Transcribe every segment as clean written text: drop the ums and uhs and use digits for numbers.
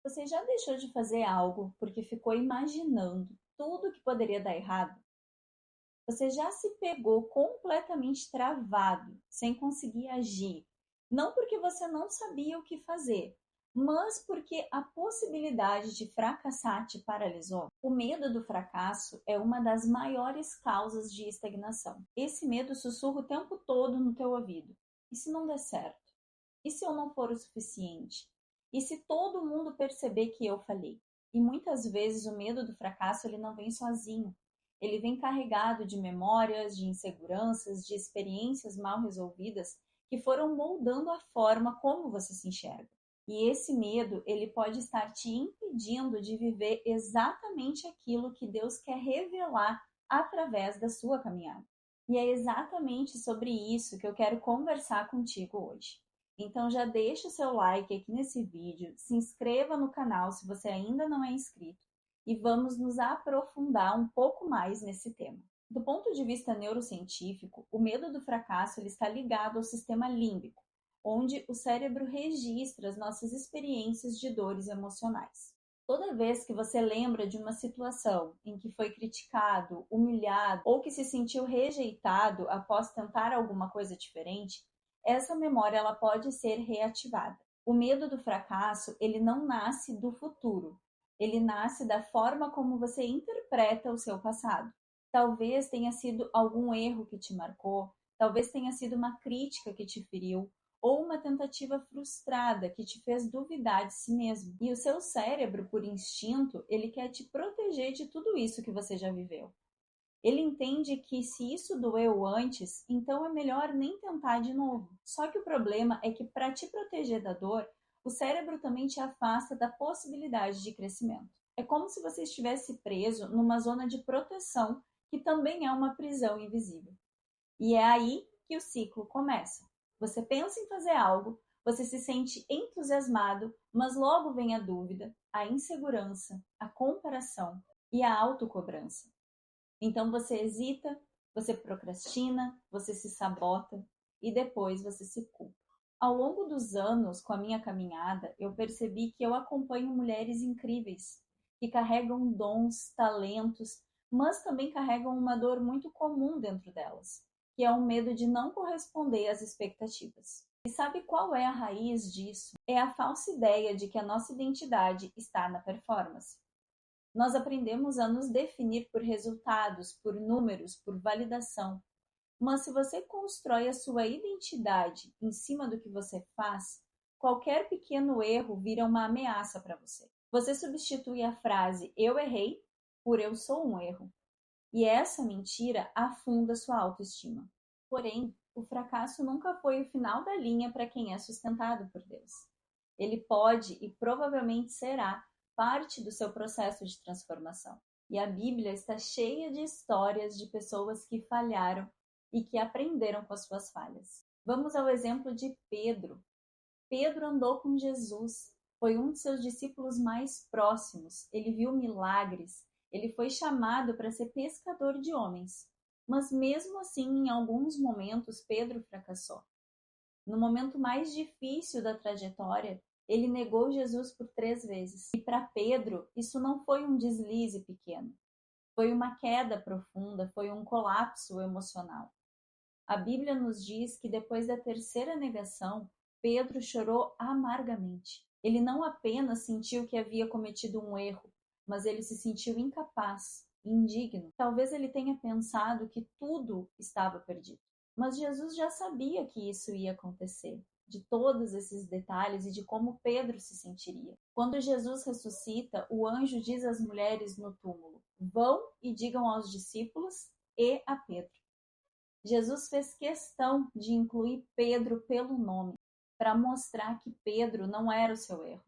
Você já deixou de fazer algo porque ficou imaginando tudo que poderia dar errado? Você já se pegou completamente travado, sem conseguir agir, não porque você não sabia o que fazer, mas porque a possibilidade de fracassar te paralisou? O medo do fracasso é uma das maiores causas de estagnação. Esse medo sussurra o tempo todo no teu ouvido. E se não der certo? E se eu não for o suficiente? E se todo mundo perceber que eu falhei? E muitas vezes o medo do fracasso ele não vem sozinho. Ele vem carregado de memórias, de inseguranças, de experiências mal resolvidas que foram moldando a forma como você se enxerga. E esse medo, ele pode estar te impedindo de viver exatamente aquilo que Deus quer revelar através da sua caminhada. E é exatamente sobre isso que eu quero conversar contigo hoje. Então já deixa o seu like aqui nesse vídeo, se inscreva no canal se você ainda não é inscrito e vamos nos aprofundar um pouco mais nesse tema. Do ponto de vista neurocientífico, o medo do fracasso ele está ligado ao sistema límbico, onde o cérebro registra as nossas experiências de dores emocionais. Toda vez que você lembra de uma situação em que foi criticado, humilhado ou que se sentiu rejeitado após tentar alguma coisa diferente, essa memória ela pode ser reativada. O medo do fracasso, ele não nasce do futuro, ele nasce da forma como você interpreta o seu passado. Talvez tenha sido algum erro que te marcou, talvez tenha sido uma crítica que te feriu, ou uma tentativa frustrada que te fez duvidar de si mesmo. E o seu cérebro, por instinto, ele quer te proteger de tudo isso que você já viveu. Ele entende que se isso doeu antes, então é melhor nem tentar de novo. Só que o problema é que para te proteger da dor, o cérebro também te afasta da possibilidade de crescimento. É como se você estivesse preso numa zona de proteção, que também é uma prisão invisível. E é aí que o ciclo começa. Você pensa em fazer algo, você se sente entusiasmado, mas logo vem a dúvida, a insegurança, a comparação e a autocobrança. Então você hesita, você procrastina, você se sabota e depois você se culpa. Ao longo dos anos, com a minha caminhada, eu percebi que eu acompanho mulheres incríveis, que carregam dons, talentos, mas também carregam uma dor muito comum dentro delas, que é o medo de não corresponder às expectativas. E sabe qual é a raiz disso? É a falsa ideia de que a nossa identidade está na performance. Nós aprendemos a nos definir por resultados, por números, por validação. Mas se você constrói a sua identidade em cima do que você faz, qualquer pequeno erro vira uma ameaça para você. Você substitui a frase eu errei por eu sou um erro. E essa mentira afunda sua autoestima. Porém, o fracasso nunca foi o final da linha para quem é sustentado por Deus. Ele pode e provavelmente será parte do seu processo de transformação. E a Bíblia está cheia de histórias de pessoas que falharam e que aprenderam com as suas falhas. Vamos ao exemplo de Pedro. Pedro andou com Jesus, foi um de seus discípulos mais próximos, ele viu milagres, ele foi chamado para ser pescador de homens. Mas mesmo assim, em alguns momentos, Pedro fracassou. No momento mais difícil da trajetória, ele negou Jesus por 3 vezes. E para Pedro, isso não foi um deslize pequeno. Foi uma queda profunda, foi um colapso emocional. A Bíblia nos diz que depois da terceira negação, Pedro chorou amargamente. Ele não apenas sentiu que havia cometido um erro, mas ele se sentiu incapaz, indigno. Talvez ele tenha pensado que tudo estava perdido. Mas Jesus já sabia que isso ia acontecer, de todos esses detalhes e de como Pedro se sentiria. Quando Jesus ressuscita, o anjo diz às mulheres no túmulo: vão e digam aos discípulos e a Pedro. Jesus fez questão de incluir Pedro pelo nome, para mostrar que Pedro não era o seu erro.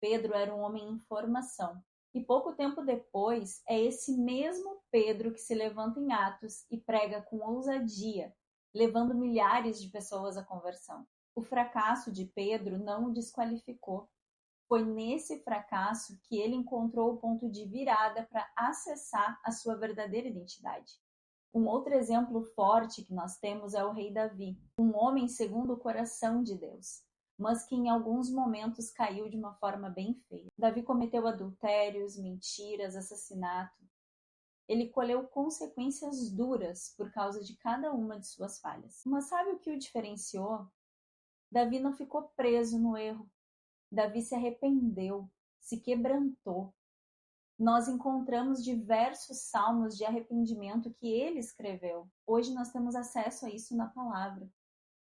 Pedro era um homem em formação. E pouco tempo depois, é esse mesmo Pedro que se levanta em Atos e prega com ousadia, levando milhares de pessoas à conversão. O fracasso de Pedro não o desqualificou. Foi nesse fracasso que ele encontrou o ponto de virada para acessar a sua verdadeira identidade. Um outro exemplo forte que nós temos é o rei Davi, um homem segundo o coração de Deus. mas que em alguns momentos caiu de uma forma bem feia. Davi cometeu adultérios, mentiras, assassinato. Ele colheu consequências duras por causa de cada uma de suas falhas. Mas sabe o que o diferenciou? Davi não ficou preso no erro. Davi se arrependeu, se quebrantou. Nós encontramos diversos salmos de arrependimento que ele escreveu. Hoje nós temos acesso a isso na palavra.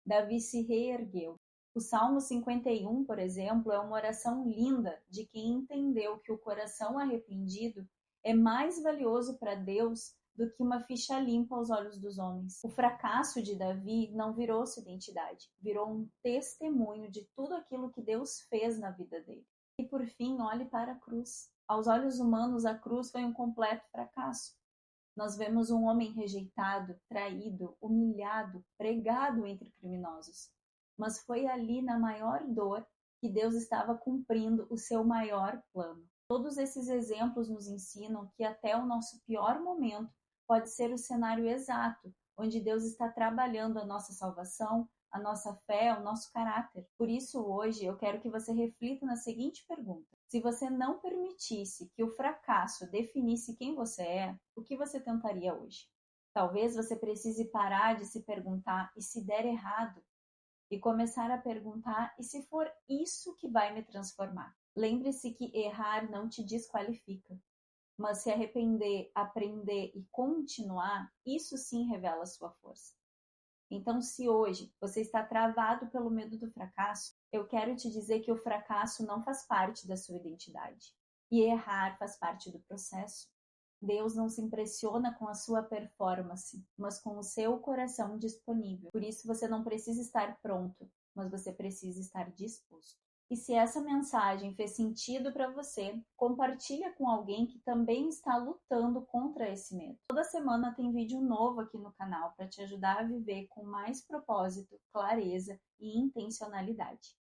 Davi se reergueu. O Salmo 51, por exemplo, é uma oração linda de quem entendeu que o coração arrependido é mais valioso para Deus do que uma ficha limpa aos olhos dos homens. O fracasso de Davi não virou sua identidade, virou um testemunho de tudo aquilo que Deus fez na vida dele. E por fim, olhe para a cruz. Aos olhos humanos, a cruz foi um completo fracasso. Nós vemos um homem rejeitado, traído, humilhado, pregado entre criminosos. Mas foi ali na maior dor que Deus estava cumprindo o seu maior plano. Todos esses exemplos nos ensinam que até o nosso pior momento pode ser o cenário exato onde Deus está trabalhando a nossa salvação, a nossa fé, o nosso caráter. Por isso, hoje, eu quero que você reflita na seguinte pergunta: se você não permitisse que o fracasso definisse quem você é, o que você tentaria hoje? Talvez você precise parar de se perguntar e se der errado, e começar a perguntar e se for isso que vai me transformar. Lembre-se que errar não te desqualifica, mas se arrepender, aprender e continuar, isso sim revela sua força. Então, se hoje você está travado pelo medo do fracasso, eu quero te dizer que o fracasso não faz parte da sua identidade. E errar faz parte do processo. Deus não se impressiona com a sua performance, mas com o seu coração disponível. Por isso você não precisa estar pronto, mas você precisa estar disposto. E se essa mensagem fez sentido para você, compartilha com alguém que também está lutando contra esse medo. Toda semana tem vídeo novo aqui no canal para te ajudar a viver com mais propósito, clareza e intencionalidade.